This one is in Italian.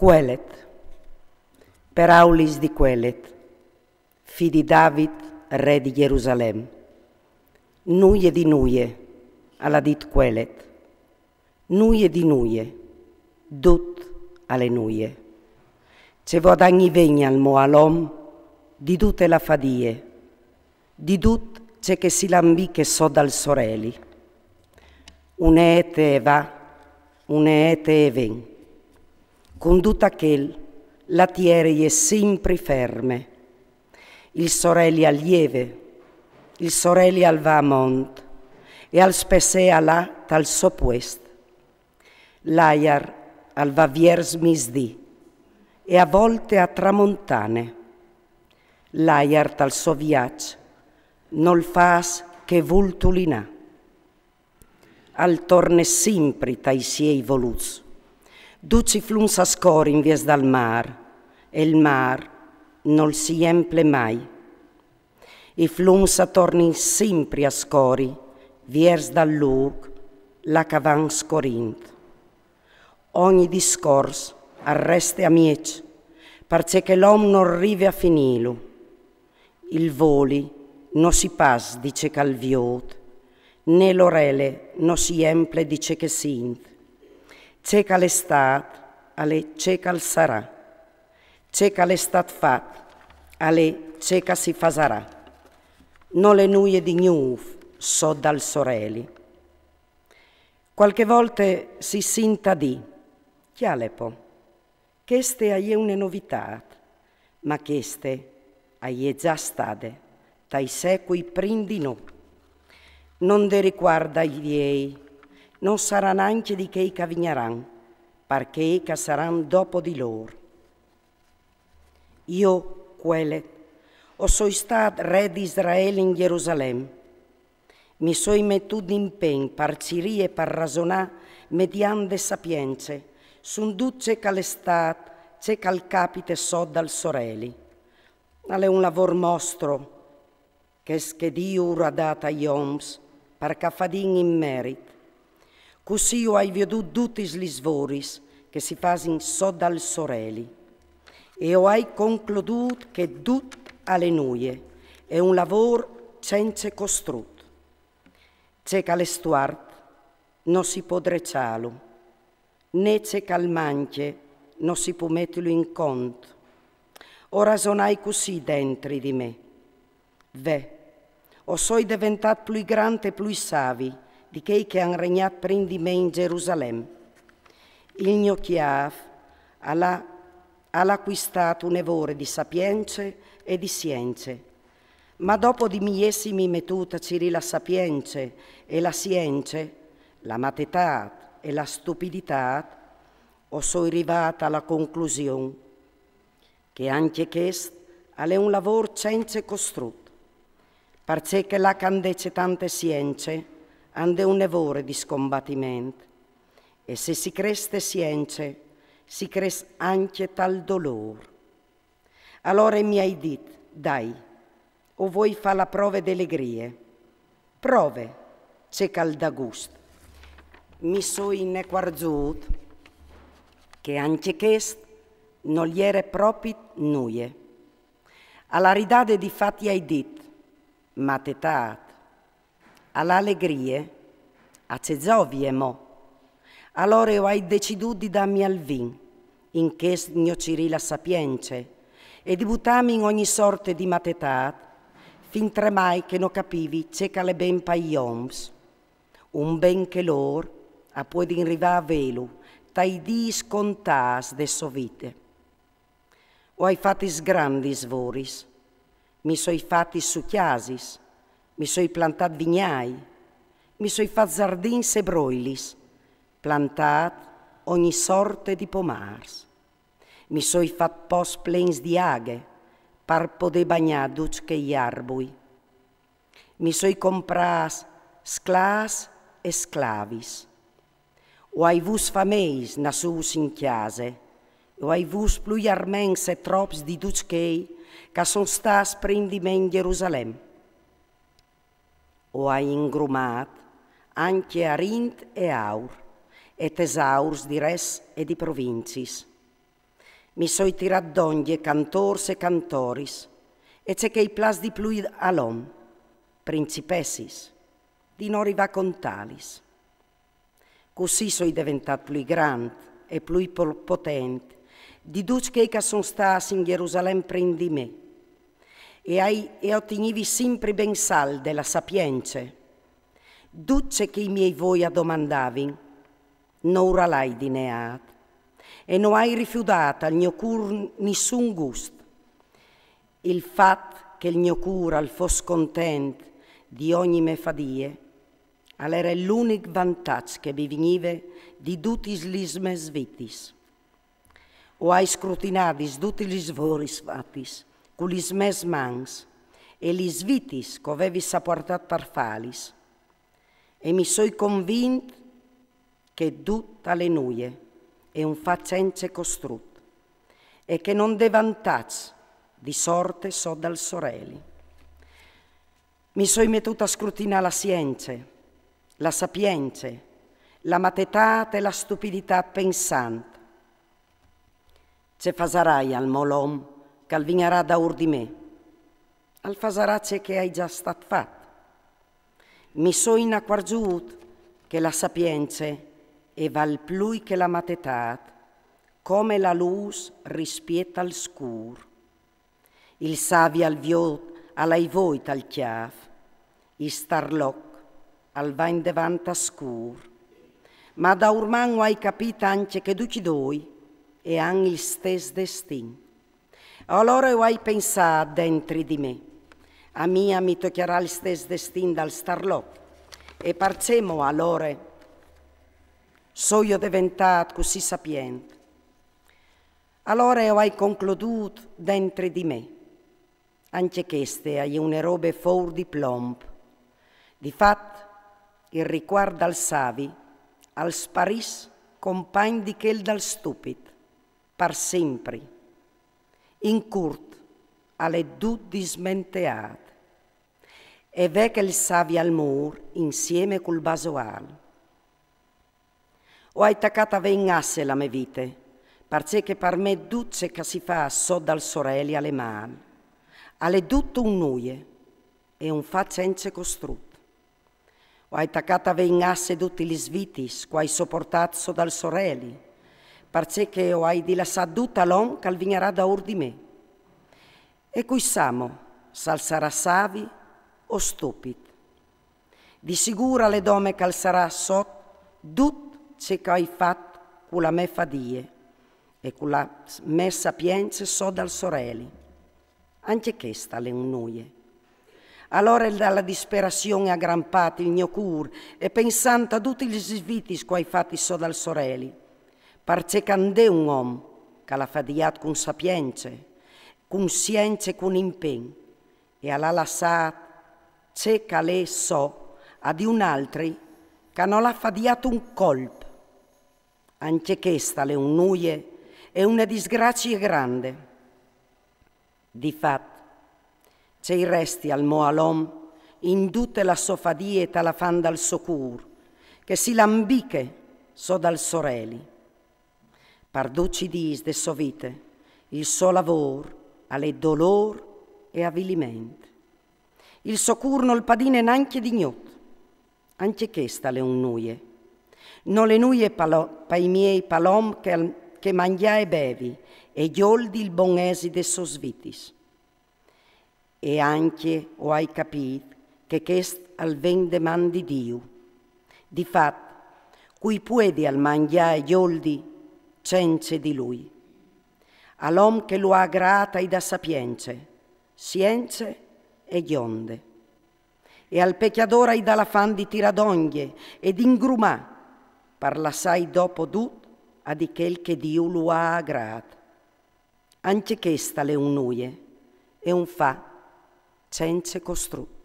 Quelet, per aulis di Quelet, fi di David, re di Gerusalemme. Nuie di nuie, alla dit Quelet, nuie di nuie, dut alle nuie. Ce vod ogni vegna al moalom, di tutte la fadie, di tut c'è che si lambì che so dal soreli. Un'ete va, un'ete ven. Con tutta quel, la tiere è sempre ferme. Il sorelli al lieve, il sorelli al va a mont, e al spesea là tal soppuest. L'aiar al va viers misdì, e a volte a tramontane. L'aiar tal so viaggio, non fas che vultulinà. Al torne sempre tai siei voluts. Duci flums a scori in vies dal mar, e il mar non si emple mai. I flums a torni sempre a scori, viers dal lug, la cavan scorint. Ogni discors arreste a miec, parce che l'om non arrivi a finilo. Il voli non si pas dice calviot, né l'orele non si emple dice che sint. C'è che l'estat, alle c'è che sarà. C'è che l'estat fat, alle c'è che si fasarà. Non le nuie di gnuf, so dal soreli. Qualche volte si sinta di, chialepo, queste è una novità, ma queste è già state, dai secoli prima di noi. Non de riguarda i viei, non saranno anche di che vigneranno, perché che saranno dopo di loro. Io, quelle, o sono stato re di Israele in Gerusalemme, mi sono mettuto in impegno per cirie e per ragionare mediante sapienze, su duce che l'estate c'è che il capite so dal sorelli. È un lavoro mostro che Dio ha dato agli uomini perché fadin in merito. Così io ho veduto tutti gli svoris che si fanno so dal sorelli e ho concluduto che tutto alle nuie è un lavoro senza costrutto. C'è che l'estuart non si può drecciarlo, né c'è che al manche non si può metterlo in conto. Ho ragionai così dentro di me. O sono diventato più grande e più savi di quei che hanno regnato prima di me in Gerusalemme. Il mio chiave ha acquistato un evore di sapienze e di scienze, ma dopo di mi essimi mettuta ciri la sapienze e la scienze, la matetà e la stupidità, o sono arrivata alla conclusione che anche questo è un lavoro senza costrutto, perché la candece tante scienze hanno un evore di scombattimento e se si creste scienze si cres anche tal dolore. Allora mi hai detto, dai, o vuoi fare la prova delle grie? Prove, c'è cal da gusto. Mi so innequarzuto che anche questo non gli era proprio nuie. Alla ridade di fatti hai detto, ma tetat, all'allegria, a cezovie mo. Allora io hai deciduto di darmi al vin, in che gnociri la sapienze, e di buttarmi in ogni sorte di matetat, fin tremai che non capivi c'è che le ben paioms, un ben che loro a può di arrivare a velo, tai di scontas de sovite. O hai fatti grandi svoris, mi soi fatti succhiasis, mi soi plantat vignai, mi soi fat zardins e broilis, plantat ogni sorte di pomars. Mi soi fat pos plens di aghe, par poder bagnar duc che gli arbui. Mi soi compras sclas e sclavis. O hai vus fameis nasus in chiase, o hai vus plui armens e trops di duc che son stas prim di me in Gerusalemme. O hai ingrumat anche arint e aur, e tesaurs di res e di provincis. Mi soi tirat d'oglie cantors e cantoris, e c'è che i plas di plui all'om, principessis, di non riva contalis. Così soi diventat più grande e più potente, di tutti che sono stati in Gerusalemme prima di me, e ottenivi sempre ben sal della sapienza. Tutte che i miei voi domandavi, non uralai di neat, e non hai rifiutato al mio cur nessun gusto. Il fatto che il mio cura al fosse contento di ogni me fadie, era l'unico vantaggio che vi veniva di tutti gli mes vitis. O hai scrutinato tutti gli svoris fatis, con gli mes mans, e gli vitis che avevi sapportato per falis. E mi sono convinto che tutta le nuie è un faccenze costrutto e che non de vantaggio di sorte so dal sorelli. Mi sono mettuta a scrutinare la scienza, la sapienza, la matetà e la stupidità pensante. Ce fasarai al molom che vignerà da ur di me, al fasarace che hai già stat fatto. Mi sono inaccorgiuto che la sapienza e val più che la matetà, come la luce rispetta al scuro. Il savio al viot all'ai voit al chiaf, il starloc al vain devanta scur. Ma da urman hai capito anche che tutti due e hanno il stesso destino. Allora hai pensato dentro di me, a mia mi toccherà il stesso destino dal starloc, e parcemo allora so io diventato così sapiente. Allora hai concluduto dentro di me, anche queste hai una roba fuori di plomb. Di fatto, il riguardo al savi, al sparis, compagno di quel dal stupido, per sempre. In curt, alle due dismenteate. E ve che il savi al mur insieme col basoal. O hai taccata vengasse la mia vita, perché per me tutto che si fa so dal sorelli alle mani, alle tutto un nuie e un faccenze costrutto. O hai taccata vengasse tutti gli svitis, che hai sopportato so dal sorelli, perché o hai dilassato tutta l'om che vignerà da ur di me. E qui siamo, sal sarà savi o stupid. Di sicuro le dome che sarà sotto tutto ciò che hai fatto con la me fadie e con la me sapienza so dal sorelli. Anche questa è un nuie. Allora dalla disperazione aggrampato il mio cur e pensando a tutti gli svitis che hai fatti so dal sorelli, perché candè un uomo che l'ha fadiato con sapienza, con scienza e con impegno, e l'ha lasciato ciò che lei so ad un altro che non l'ha fadiato un colpo. Anche questa è un nuie e una disgrazia grande. Di fatto, c'è i resti al moalom in tutte la sofadie e la fan dal socur, che si lambiche so dal sorelli. Parduci dis de sovite, il suo lavoro alle dolor e avvilimento. Il socur non padine neanche di gnot, anche questa è un nuie. Non le nuie pa i miei palom che mangia e bevi, e gioldi il bon eside sosvitis. E anche o hai capito che quest al ven deman di Dio. Di fatto, cui puede al mangiare gioldi cenze di lui. All'om che lo ha grata e da sapienze, scienze e gionde. E al pecchiadore e dalla fan di tiradoglie ed ingrumà, parlassai dopo tutto a di quel che Dio lo ha aggrata. Anche questa è un nuie e un fa senza costrutto.